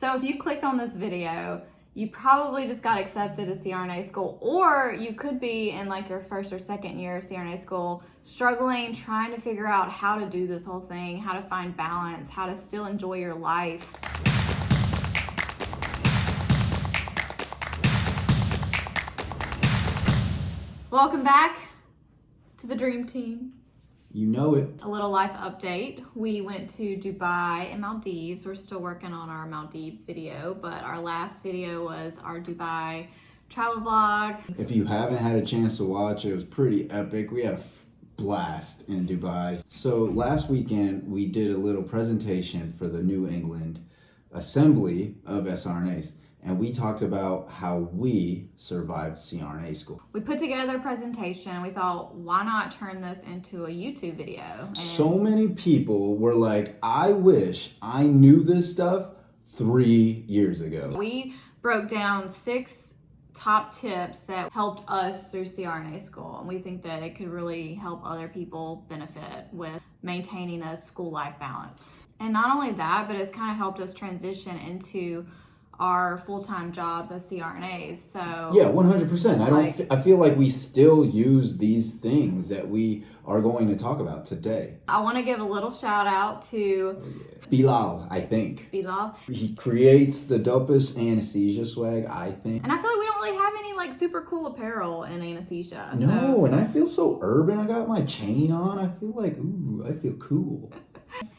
So if you clicked on this video, you probably just got accepted to CRNA school, or you could be in like your first or second year of CRNA school, struggling, trying to figure out how to do this whole thing, how to find balance, how to still enjoy your life. Welcome back to the Dream Team. You know it. A little life update. We went to Dubai and Maldives. We're still working on our Maldives video, but our last video was our Dubai travel vlog. If you haven't had a chance to watch, it was pretty epic. We had a blast in Dubai. So last weekend, we did a little presentation for the New England Assembly of SRNAs. And we talked about how we survived CRNA school. We put together a presentation. We thought, why not turn this into a YouTube video? And so many people were like, I wish I knew this stuff 3 years ago. We broke down 6 top tips that helped us through CRNA school. And we think that it could really help other people benefit with maintaining a school-life balance. And not only that, but it's kind of helped us transition into our full-time jobs as CRNAs. So yeah, 100%. I feel like we still use these things that we are going to talk about today. I want to give a little shout out to Bilal, I think. Bilal. He creates the dopest anesthesia swag, I think. And I feel like we don't really have any like super cool apparel in anesthesia. No, and I feel so urban. I got my chain on. I feel like, ooh, I feel cool.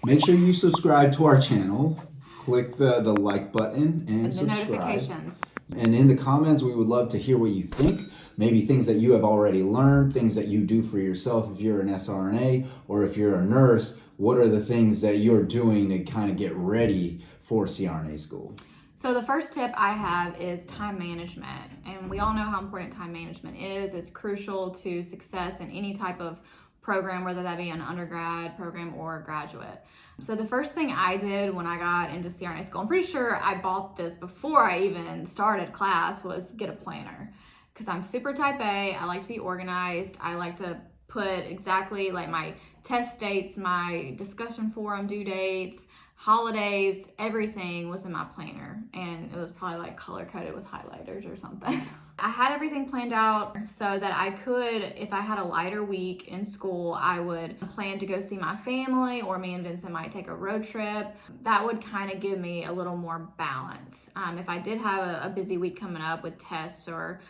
Make sure you subscribe to our channel. Click the like button and subscribe. Notifications. And in the comments, we would love to hear what you think. Maybe things that you have already learned, things that you do for yourself if you're an SRNA, or if you're a nurse, what are the things that you're doing to kind of get ready for CRNA school? So the first tip I have is time management. And we all know how important time management is. It's crucial to success in any type of program, whether that be an undergrad program or a graduate. So the first thing I did when I got into CRNA school, I'm pretty sure I bought this before I even started class, was get a planner. Because I'm super type A, I like to be organized, I like to put exactly like my test dates, my discussion forum due dates, holidays, everything was in my planner, and it was probably like color coded with highlighters or something. I had everything planned out so that I could, if I had a lighter week in school, I would plan to go see my family, or me and Vincent might take a road trip. That would kind of give me a little more balance. If I did have a busy week coming up with tests or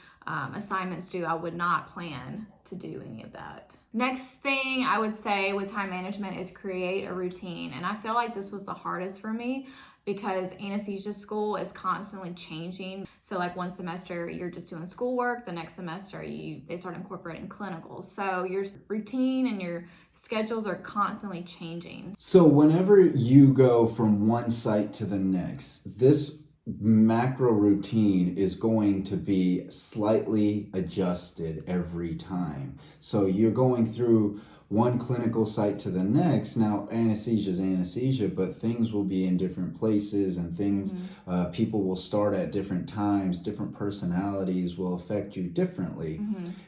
assignments due, I would not plan to do any of that. Next thing I would say with time management is create a routine. And I feel like this was the hardest for me because anesthesia school is constantly changing. So like one semester you're just doing schoolwork, the next semester they start incorporating clinicals. So your routine and your schedules are constantly changing. So whenever you go from one site to the next, this macro routine is going to be slightly adjusted every time. So you're going through one clinical site to the next. Now, anesthesia is anesthesia, but things will be in different places, and things, people will start at different times, different personalities will affect you differently.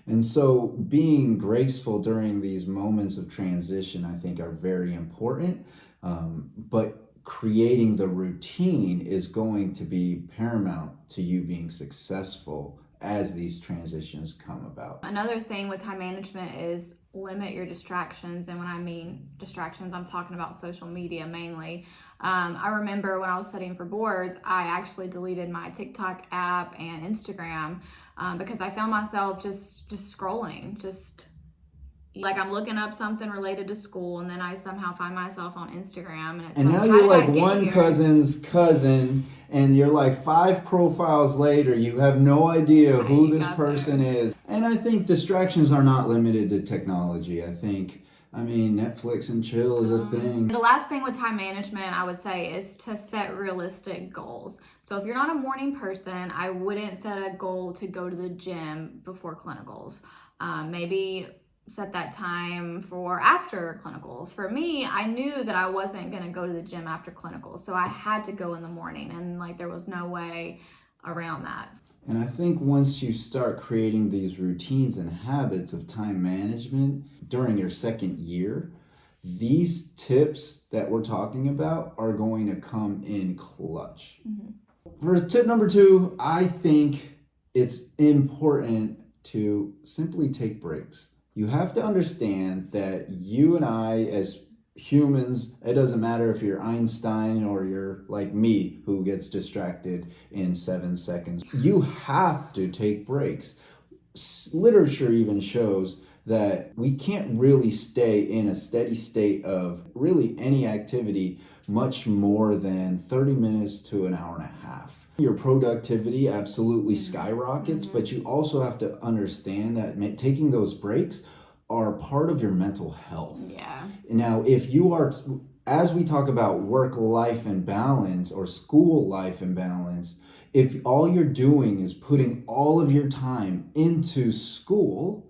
And so being graceful during these moments of transition, I think, are very important. But creating the routine is going to be paramount to you being successful as these transitions come about. Another thing with time management is limit your distractions. And when I mean distractions, I'm talking about social media mainly. I remember when I was studying for boards, I actually deleted my TikTok app and Instagram because I found myself just scrolling, like I'm looking up something related to school, and then I somehow find myself on Instagram, and now you're like one cousin's cousin, and you're like 5 profiles later, you have no idea who this person is. And I think distractions are not limited to technology. I mean, Netflix and chill is a thing. The last thing with time management, I would say, is to set realistic goals. So if you're not a morning person, I wouldn't set a goal to go to the gym before clinicals. Maybe set that time for after clinicals. For me, I knew that I wasn't going to go to the gym after clinicals, so I had to go in the morning, and like there was no way around that. And I think once you start creating these routines and habits of time management during your second year, these tips that we're talking about are going to come in clutch. For tip number 2, I think it's important to simply take breaks. You have to understand that you and I, as humans, it doesn't matter if you're Einstein or you're like me who gets distracted in 7 seconds. You have to take breaks. Literature even shows that we can't really stay in a steady state of really any activity much more than 30 minutes to an hour and a half. Your productivity absolutely skyrockets, but you also have to understand that taking those breaks are part of your mental health. Yeah. Now, if you are, as we talk about work-life imbalance or school life imbalance, if all you're doing is putting all of your time into school,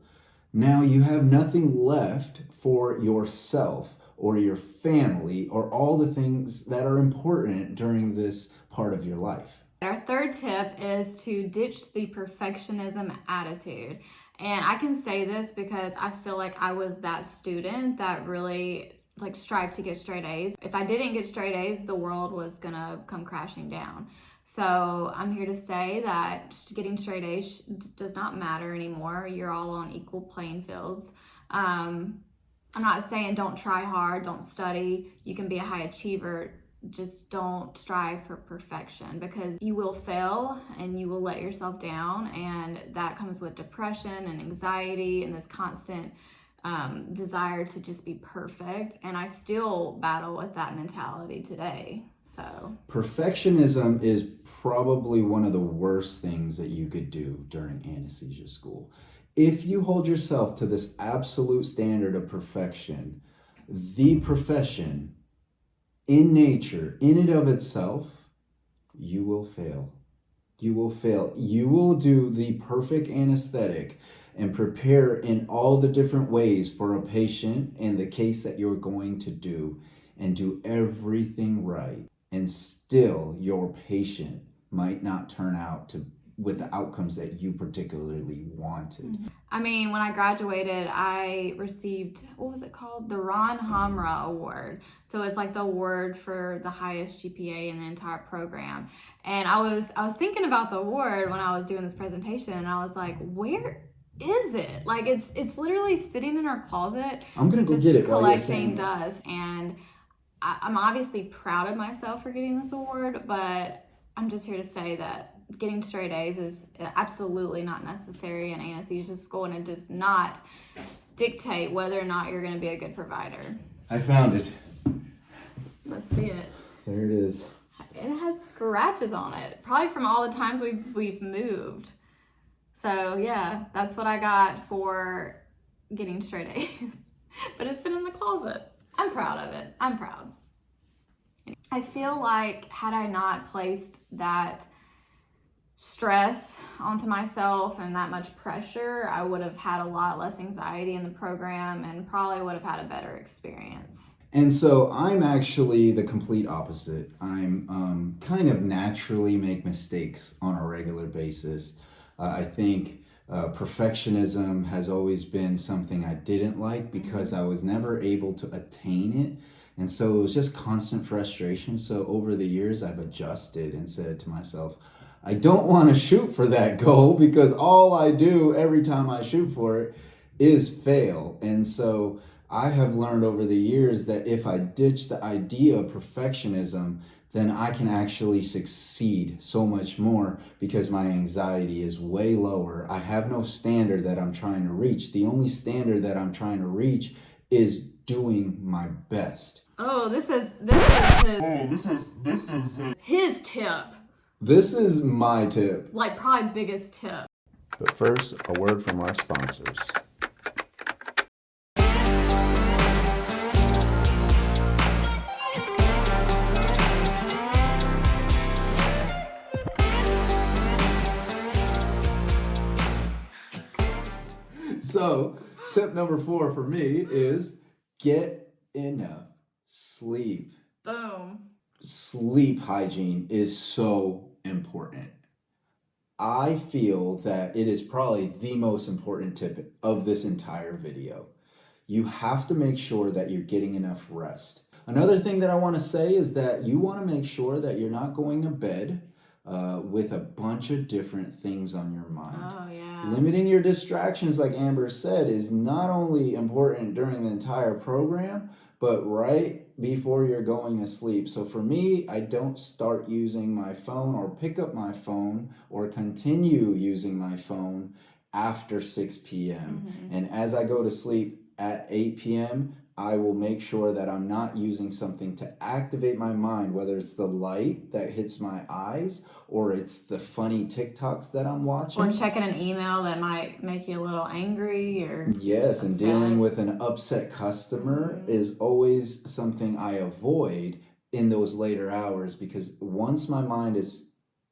now you have nothing left for yourself or your family or all the things that are important during this part of your life. Our third tip is to ditch the perfectionism attitude. And I can say this because I feel like I was that student that really strived to get straight A's. If I didn't get straight A's, the world was gonna come crashing down. So I'm here to say that getting straight A's does not matter anymore. You're all on equal playing fields. I'm not saying don't try hard, don't study. You can be a high achiever. Just don't strive for perfection, because you will fail and you will let yourself down, and that comes with depression and anxiety and this constant desire to just be perfect. And I still battle with that mentality today. So perfectionism is probably one of the worst things that you could do during anesthesia school. If you hold yourself to this absolute standard of perfection, the profession in nature, in and of itself, you will fail. You will fail. You will do the perfect anesthetic and prepare in all the different ways for a patient in the case that you're going to do, and do everything right. And still your patient might not turn out with the outcomes that you particularly wanted. I mean, when I graduated, I received, what was it called? The Ron Hamra Award. So it's like the award for the highest GPA in the entire program. And I was thinking about the award when I was doing this presentation, and I was like, where is it? Like it's literally sitting in our closet. I'm gonna go just get it while you're collecting saying dust. And I'm obviously proud of myself for getting this award, but I'm just here to say that getting straight A's is absolutely not necessary in anesthesia school, and it does not dictate whether or not you're going to be a good provider. I found it. Let's see it. There it is. It has scratches on it, probably from all the times we've moved. So yeah, that's what I got for getting straight A's. But it's been in the closet. I'm proud of it. I'm proud. I feel like had I not placed that stress onto myself and that much pressure, I would have had a lot less anxiety in the program and probably would have had a better experience. And so I'm actually the complete opposite. I'm kind of naturally make mistakes on a regular basis. I think perfectionism has always been something I didn't like because I was never able to attain it. And so it was just constant frustration. So over the years, I've adjusted and said to myself, I don't want to shoot for that goal, because all I do every time I shoot for it is fail. And so I have learned over the years that if I ditch the idea of perfectionism, then I can actually succeed so much more, because my anxiety is way lower. I have no standard that I'm trying to reach. The only standard that I'm trying to reach is doing my best. Oh, this is his tip. This is my tip. Like probably biggest tip. But first, a word from our sponsors. So, tip number 4 for me is get enough sleep. Boom. Sleep hygiene is so important. I feel that it is probably the most important tip of this entire video. You have to make sure that you're getting enough rest. Another thing that I want to say is that you want to make sure that you're not going to bed with a bunch of different things on your mind. Oh, yeah. Limiting your distractions, like Amber said, is not only important during the entire program, but right before you're going to sleep. So for me, I don't start using my phone or pick up my phone or continue using my phone after 6 p.m. Mm-hmm. And as I go to sleep at 8 p.m., I will make sure that I'm not using something to activate my mind, whether it's the light that hits my eyes or it's the funny TikToks that I'm watching. Or checking an email that might make you a little angry or Yes, and upset. dealing with an upset customer is always something I avoid in those later hours, because once my mind is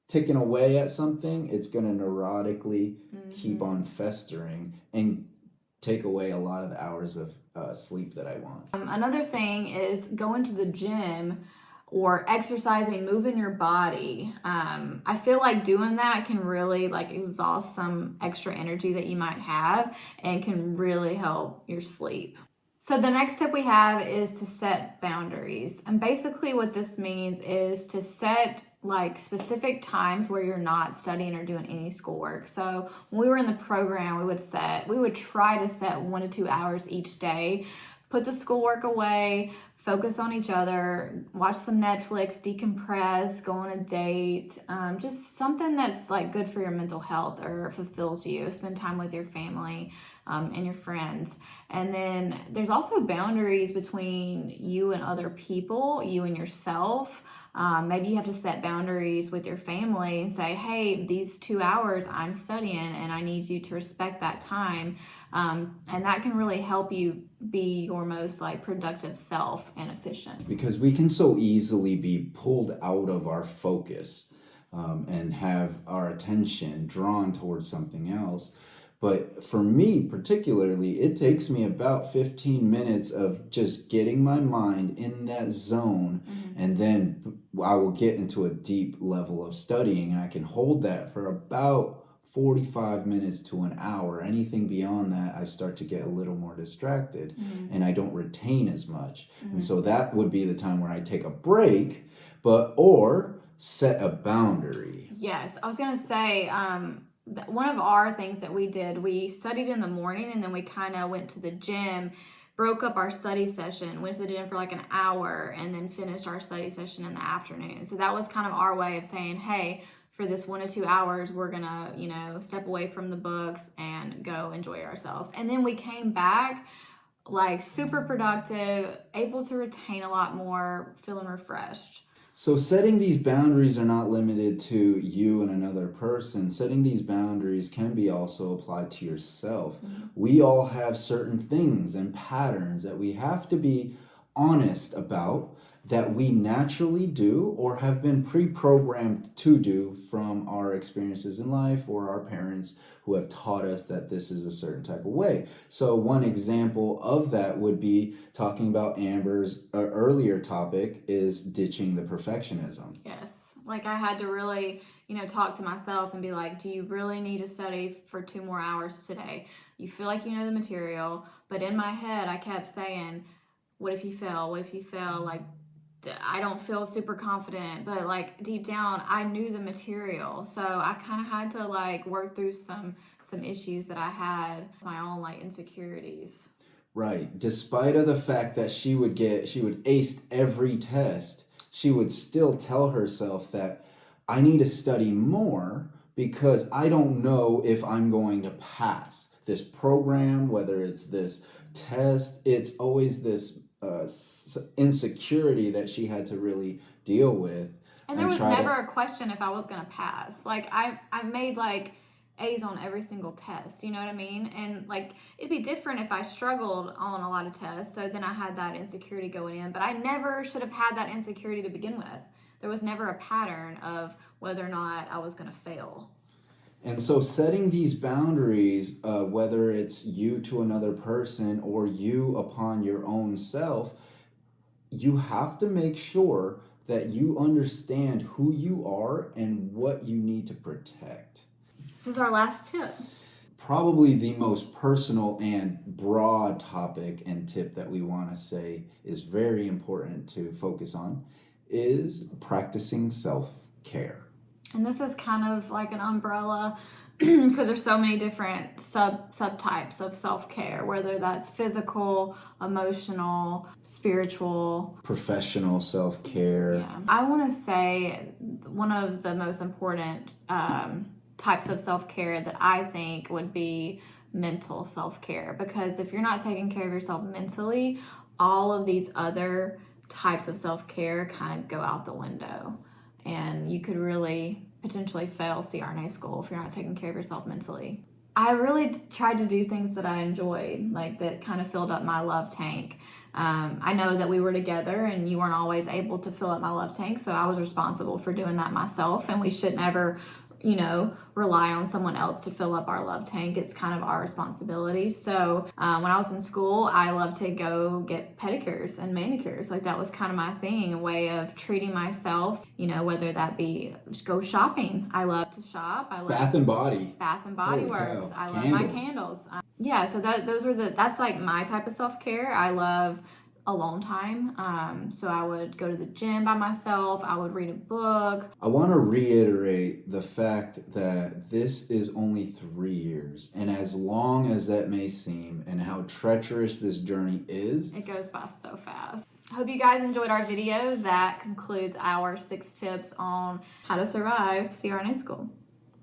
ticking away at something, it's going to neurotically keep on festering and take away a lot of the hours of sleep that I want. Another thing is going to the gym or exercising, moving your body. I feel like doing that can really like exhaust some extra energy that you might have and can really help your sleep. So the next tip we have is to set boundaries. And basically what this means is to set like specific times where you're not studying or doing any schoolwork. So when we were in the program, we would try to set 1 to 2 hours each day, put the schoolwork away, focus on each other, watch some Netflix, decompress, go on a date, just something that's like good for your mental health or fulfills you. Spend time with your family and your friends. And then there's also boundaries between you and other people, you and yourself. Maybe you have to set boundaries with your family and say, hey, these 2 hours I'm studying and I need you to respect that time. And that can really help you be your most like productive self and efficient. Because we can so easily be pulled out of our focus and have our attention drawn towards something else. But for me particularly, it takes me about 15 minutes of just getting my mind in that zone, and then I will get into a deep level of studying, and I can hold that for about 45 minutes to an hour. Anything beyond that, I start to get a little more distracted and I don't retain as much. And so that would be the time where I take a break, or set a boundary. Yes, I was going to say, one of our things that we did, we studied in the morning and then we kind of went to the gym, broke up our study session, went to the gym for like an hour, and then finished our study session in the afternoon. So that was kind of our way of saying, hey, for this 1 to 2 hours, we're gonna, step away from the books and go enjoy ourselves. And then we came back like super productive, able to retain a lot more, feeling refreshed. So setting these boundaries are not limited to you and another person. Setting these boundaries can be also applied to yourself. We all have certain things and patterns that we have to be honest about, that we naturally do or have been pre-programmed to do from our experiences in life or our parents who have taught us that this is a certain type of way. So one example of that would be talking about Amber's earlier topic is ditching the perfectionism. Yes. Like I had to really, talk to myself and be like, do you really need to study for 2 more hours today? You feel like you know the material, but in my head, I kept saying, what if you fail? What if you fail? Like, I don't feel super confident, but like deep down, I knew the material. So I kind of had to like work through some issues that I had, my own like insecurities. Right. Despite of the fact that she would ace every test, she would still tell herself that I need to study more because I don't know if I'm going to pass this program, whether it's this test. It's always this insecurity that she had to really deal with. And there was never a question if I was going to pass. Like I made like A's on every single test, you know what I mean? And like it'd be different if I struggled on a lot of tests, so then I had that insecurity going in, but I never should have had that insecurity to begin with. There was never a pattern of whether or not I was going to fail. And so setting these boundaries, whether it's you to another person or you upon your own self, you have to make sure that you understand who you are and what you need to protect. This is our last tip. probably the most personal and broad topic and tip that we want to say is very important to focus on is practicing self-care. And this is kind of like an umbrella because there's so many different subtypes of self-care, whether that's physical, emotional, spiritual, Professional self-care. yeah. I want to say one of the most important types of self-care that I think would be mental self-care, because if you're not taking care of yourself mentally, all of these other types of self-care kind of go out the window, and you could really potentially fail CRNA school if you're not taking care of yourself mentally. I really tried to do things that I enjoyed, like that kind of filled up my love tank. I know that we were together and you weren't always able to fill up my love tank, so I was responsible for doing that myself, and we should never, rely on someone else to fill up our love tank. It's kind of our responsibility. So when I was in school, I loved to go get pedicures and manicures. Like that was kind of my thing, a way of treating myself, whether that be go shopping. I love to shop. I love Bath and Body. Bath and Body Holy Works. cow. I love my candles. Yeah, so that's like my type of self-care. I love alone time. So I would go to the gym by myself. I would read a book. I want to reiterate the fact that this is only 3 years, and as long as that may seem and how treacherous this journey is, it goes by so fast. Hope you guys enjoyed our video. That concludes our 6 tips on how to survive CRNA school.